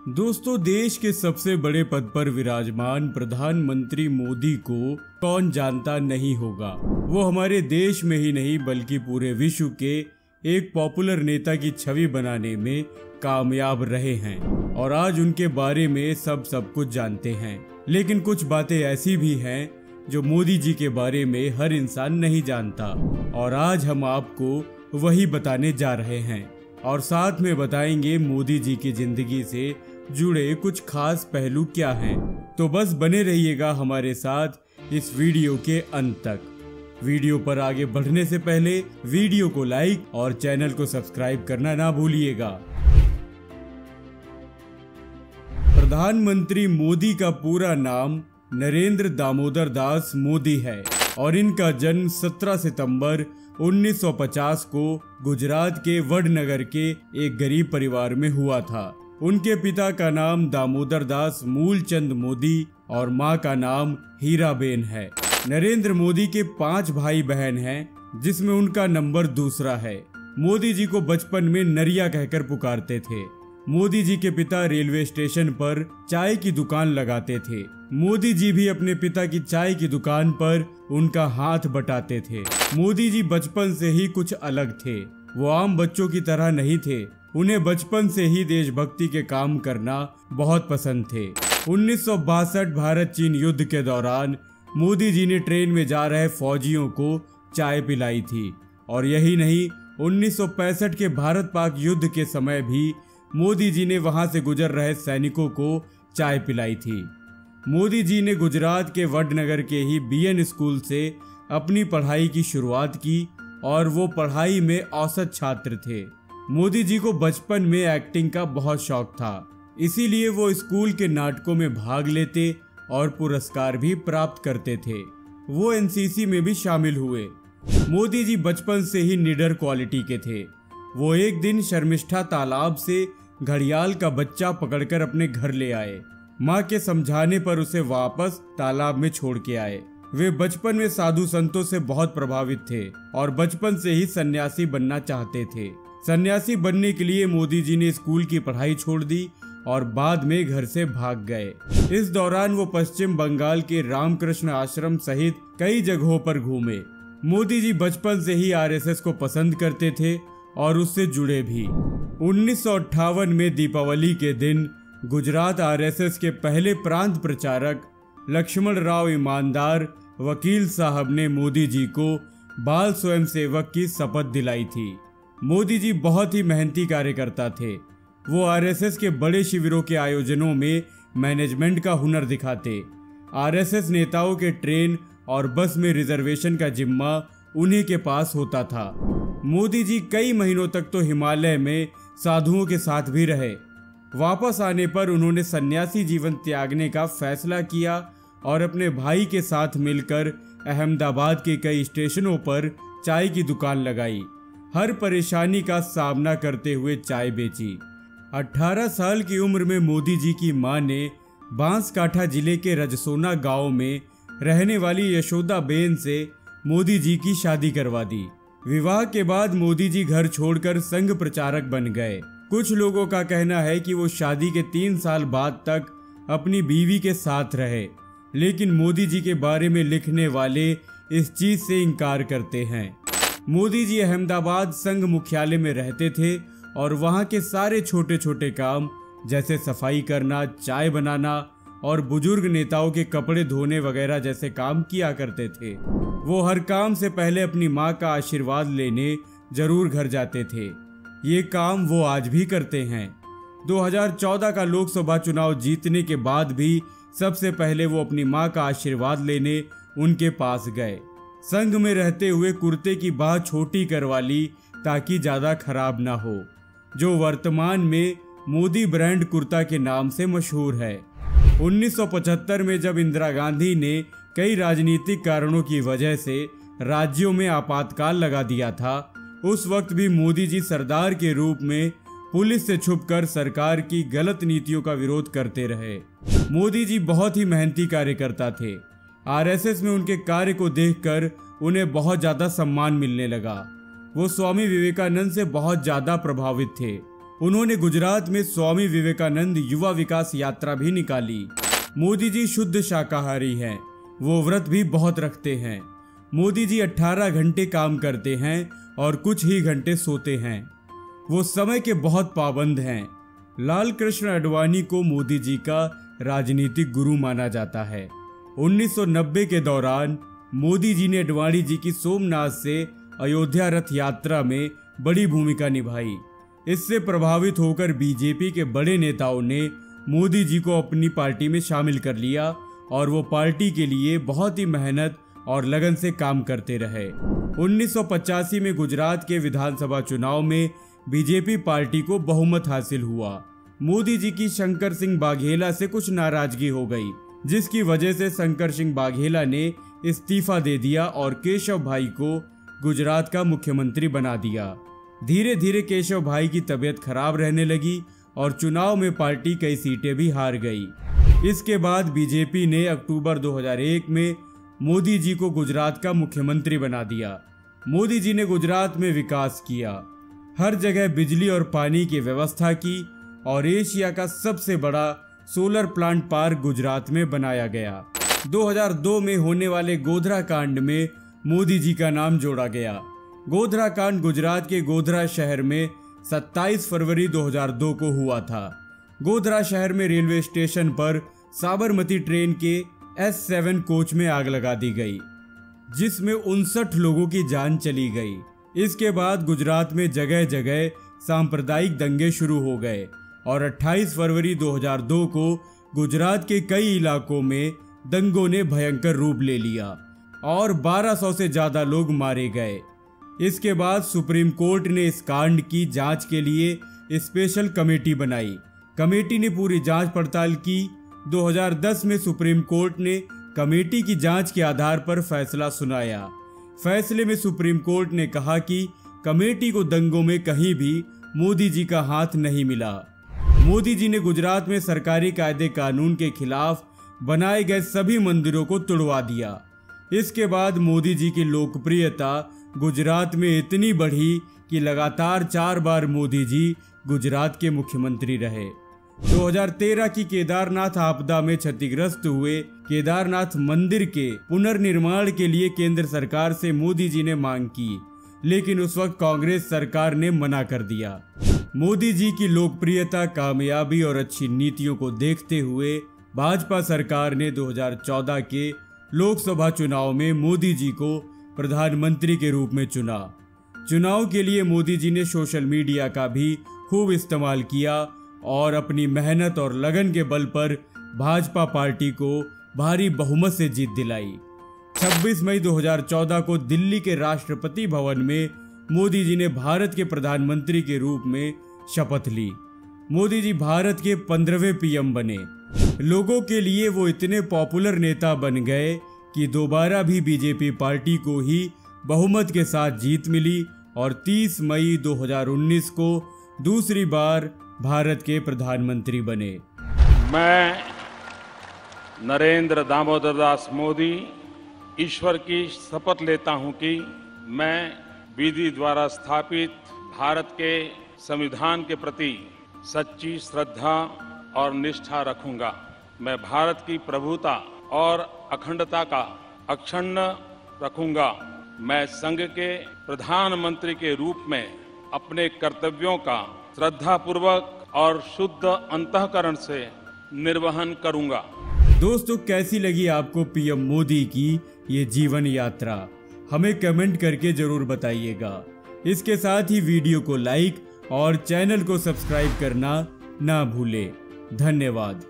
दोस्तों, देश के सबसे बड़े पद पर विराजमान प्रधानमंत्री मोदी को कौन जानता नहीं होगा। वो हमारे देश में ही नहीं बल्कि पूरे विश्व के एक पॉपुलर नेता की छवि बनाने में कामयाब रहे हैं और आज उनके बारे में सब कुछ जानते हैं। लेकिन कुछ बातें ऐसी भी हैं जो मोदी जी के बारे में हर इंसान नहीं जानता और आज हम आपको वही बताने जा रहे हैं और साथ में बताएंगे मोदी जी की जिंदगी से जुड़े कुछ खास पहलू क्या हैं। तो बस बने रहिएगा हमारे साथ इस वीडियो के अंत तक। वीडियो पर आगे बढ़ने से पहले वीडियो को लाइक और चैनल को सब्सक्राइब करना ना भूलिएगा। प्रधानमंत्री मोदी का पूरा नाम नरेंद्र दामोदर दास मोदी है और इनका जन्म 17 सितंबर 1950 को गुजरात के वडनगर के एक गरीब परिवार में हुआ था। उनके पिता का नाम दामोदर दास मूलचंद मोदी और मां का नाम हीराबेन है। नरेंद्र मोदी के 5 भाई बहन हैं, जिसमें उनका नंबर दूसरा है। मोदी जी को बचपन में नरिया कहकर पुकारते थे। मोदी जी के पिता रेलवे स्टेशन पर चाय की दुकान लगाते थे। मोदी जी भी अपने पिता की चाय की दुकान पर उनका हाथ बटाते थे। मोदी जी बचपन से ही कुछ अलग थे। वो आम बच्चों की तरह नहीं थे। उन्हें बचपन से ही देशभक्ति के काम करना बहुत पसंद थे। 1962 भारत चीन युद्ध के दौरान मोदी जी ने ट्रेन में जा रहे फौजियों को चाय पिलाई थी और यही नहीं, 1965 के भारत पाक युद्ध के समय भी मोदी जी ने वहां से गुजर रहे सैनिकों को चाय पिलाई थी। मोदी जी ने गुजरात के वडनगर के ही बीएन स्कूल से अपनी पढ़ाई की शुरुआत की और वो पढ़ाई में औसत छात्र थे। मोदी जी को बचपन में एक्टिंग का बहुत शौक था, इसीलिए वो स्कूल के नाटकों में भाग लेते और पुरस्कार भी प्राप्त करते थे। वो एनसीसी में भी शामिल हुए। मोदी जी बचपन से ही निडर क्वालिटी के थे। वो एक दिन शर्मिष्ठा तालाब से घड़ियाल का बच्चा पकड़कर अपने घर ले आए। माँ के समझाने पर उसे वापस तालाब में छोड़ के आए। वे बचपन में साधु संतों से बहुत प्रभावित थे और बचपन से ही सन्यासी बनना चाहते थे। सन्यासी बनने के लिए मोदी जी ने स्कूल की पढ़ाई छोड़ दी और बाद में घर से भाग गए। इस दौरान वो पश्चिम बंगाल के रामकृष्ण आश्रम सहित कई जगहों पर घूमे। मोदी जी बचपन से ही आरएसएस को पसंद करते थे और उससे जुड़े भी। 1958 में दीपावली के दिन गुजरात आरएसएस के पहले प्रांत प्रचारक लक्ष्मण राव ईमानदार वकील साहब ने मोदी जी को बाल स्वयंसेवक की शपथ दिलाई थी। मोदी जी बहुत ही मेहनती कार्यकर्ता थे। वो आरएसएस के बड़े शिविरों के आयोजनों में मैनेजमेंट का हुनर दिखाते। आरएसएस नेताओं के ट्रेन और बस में रिजर्वेशन का जिम्मा उन्हीं के पास होता था। मोदी जी कई महीनों तक तो हिमालय में साधुओं के साथ भी रहे। वापस आने पर उन्होंने सन्यासी जीवन त्यागने का फैसला किया और अपने भाई के साथ मिलकर अहमदाबाद के कई स्टेशनों पर चाय की दुकान लगाई। हर परेशानी का सामना करते हुए चाय बेची। 18 साल की उम्र में मोदी जी की मां ने बांसकाठा जिले के रजसोना गांव में रहने वाली यशोदाबेन से मोदी जी की शादी करवा दी। विवाह के बाद मोदी जी घर छोड़कर संघ प्रचारक बन गए। कुछ लोगों का कहना है कि वो शादी के 3 साल बाद तक अपनी बीवी के साथ रहे, लेकिन मोदी जी के बारे में लिखने वाले इस चीज से इनकार करते हैं। मोदी जी अहमदाबाद संघ मुख्यालय में रहते थे और वहां के सारे छोटे छोटे काम जैसे सफाई करना, चाय बनाना और बुजुर्ग नेताओं के कपड़े धोने वगैरह जैसे काम किया करते थे। वो हर काम से पहले अपनी मां का आशीर्वाद लेने जरूर घर जाते थे। ये काम वो आज भी करते हैं। 2014 का लोकसभा चुनाव जीतने के बाद भी सबसे पहले वो अपनी मां का आशीर्वाद लेने उनके पास गए। संघ में रहते हुए कुर्ते की बाह छोटी करवा ली ताकि ज्यादा खराब ना हो, जो वर्तमान में मोदी ब्रांड कुर्ता के नाम से मशहूर है। 1975 में जब इंदिरा गांधी ने कई राजनीतिक कारणों की वजह से राज्यों में आपातकाल लगा दिया था, उस वक्त भी मोदी जी सरदार के रूप में पुलिस से छुपकर सरकार की गलत नीतियों का विरोध करते रहे। मोदी जी बहुत ही मेहनती कार्यकर्ता थे। आरएसएस में उनके कार्य को देखकर उन्हें बहुत ज्यादा सम्मान मिलने लगा। वो स्वामी विवेकानंद से बहुत ज्यादा प्रभावित थे। उन्होंने गुजरात में स्वामी विवेकानंद युवा विकास यात्रा भी निकाली। मोदी जी शुद्ध शाकाहारी हैं, वो व्रत भी बहुत रखते हैं। मोदी जी 18 घंटे काम करते हैं और कुछ ही घंटे सोते हैं। वो समय के बहुत पाबंद हैं। लाल कृष्ण आडवाणी को मोदी जी का राजनीतिक गुरु माना जाता है। 1990 के दौरान मोदी जी ने आडवाणी जी की सोमनाथ से अयोध्या रथ यात्रा में बड़ी भूमिका निभाई। इससे प्रभावित होकर बीजेपी के बड़े नेताओं ने मोदी जी को अपनी पार्टी में शामिल कर लिया और वो पार्टी के लिए बहुत ही मेहनत और लगन से काम करते रहे। 1985 में गुजरात के विधानसभा चुनाव में बीजेपी पार्टी को बहुमत हासिल हुआ। मोदी जी की शंकर सिंह बाघेला से कुछ नाराजगी हो गई, जिसकी वजह से शंकर सिंह बाघेला ने इस्तीफा दे दिया और केशव भाई को गुजरात का मुख्यमंत्री बना दिया। धीरे धीरे केशव भाई की तबीयत खराब रहने लगी और चुनाव में पार्टी कई सीटें भी हार गई। इसके बाद बीजेपी ने अक्टूबर 2001 में मोदी जी को गुजरात का मुख्यमंत्री बना दिया। मोदी जी ने गुजरात में विकास किया, हर जगह बिजली और पानी की व्यवस्था की और एशिया का सबसे बड़ा सोलर प्लांट पार्क गुजरात में बनाया गया। 2002 में होने वाले गोधरा कांड में मोदी जी का नाम जोड़ा गया। गोधरा कांड गुजरात के गोधरा शहर में 27 फरवरी 2002 को हुआ था। गोधरा शहर में रेलवे स्टेशन पर साबरमती ट्रेन के S7 कोच में आग लगा दी गई, जिसमें 59 लोगों की जान चली गई। इसके बाद गुजरात में जगह जगह सांप्रदायिक दंगे शुरू हो गए और 28 फरवरी 2002 को गुजरात के कई इलाकों में दंगों ने भयंकर रूप ले लिया और 1200 से ज्यादा लोग मारे गए। इसके बाद सुप्रीम कोर्ट ने इस कांड की जांच के लिए स्पेशल कमेटी बनाई। कमेटी ने पूरी जांच पड़ताल की। 2010 में सुप्रीम कोर्ट ने कमेटी की जांच के आधार पर फैसला सुनाया। फैसले में सुप्रीम कोर्ट ने कहा कि कमेटी को दंगों में कहीं भी मोदी जी का हाथ नहीं मिला। मोदी जी ने गुजरात में सरकारी कायदे कानून के खिलाफ बनाए गए सभी मंदिरों को तोड़वा दिया। इसके बाद मोदी जी की लोकप्रियता गुजरात में इतनी बढ़ी कि लगातार 4 बार मोदी जी गुजरात के मुख्यमंत्री रहे। 2013 की केदारनाथ आपदा में क्षतिग्रस्त हुए केदारनाथ मंदिर के पुनर्निर्माण के लिए केंद्र सरकार से मोदी जी ने मांग की, लेकिन उस वक्त कांग्रेस सरकार ने मना कर दिया। मोदी जी की लोकप्रियता, कामयाबी और अच्छी नीतियों को देखते हुए भाजपा सरकार ने 2014 के लोकसभा चुनाव में मोदी जी को प्रधानमंत्री के रूप में चुना। चुनाव के लिए मोदी जी ने सोशल मीडिया का भी खूब इस्तेमाल किया और अपनी मेहनत और लगन के बल पर भाजपा पार्टी को भारी बहुमत से जीत दिलाई। 26 मई 2014 को दिल्ली के राष्ट्रपति भवन में मोदी जी ने भारत के प्रधानमंत्री के रूप में शपथ ली। मोदी जी भारत के 15वें पीएम बने। लोगों के लिए वो इतने पॉपुलर नेता बन गए कि दोबारा भी बीजेपी पार्टी को ही बहुमत के साथ जीत मिली और 30 मई 2019 को दूसरी बार भारत के प्रधानमंत्री बने। मैं नरेंद्र दामोदर दास मोदी ईश्वर की शपथ लेता हूं कि मैं विधि द्वारा स्थापित भारत के संविधान के प्रति सच्ची श्रद्धा और निष्ठा रखूंगा। मैं भारत की प्रभुता और अखंडता का अक्षुण्ण रखूंगा। मैं संघ के प्रधानमंत्री के रूप में अपने कर्तव्यों का श्रद्धापूर्वक और शुद्ध अंतःकरण से निर्वहन करूंगा। दोस्तों, कैसी लगी आपको पीएम मोदी की ये जीवन यात्रा? हमें कमेंट करके जरूर बताइएगा। इसके साथ ही वीडियो को लाइक और चैनल को सब्सक्राइब करना ना भूलें। धन्यवाद।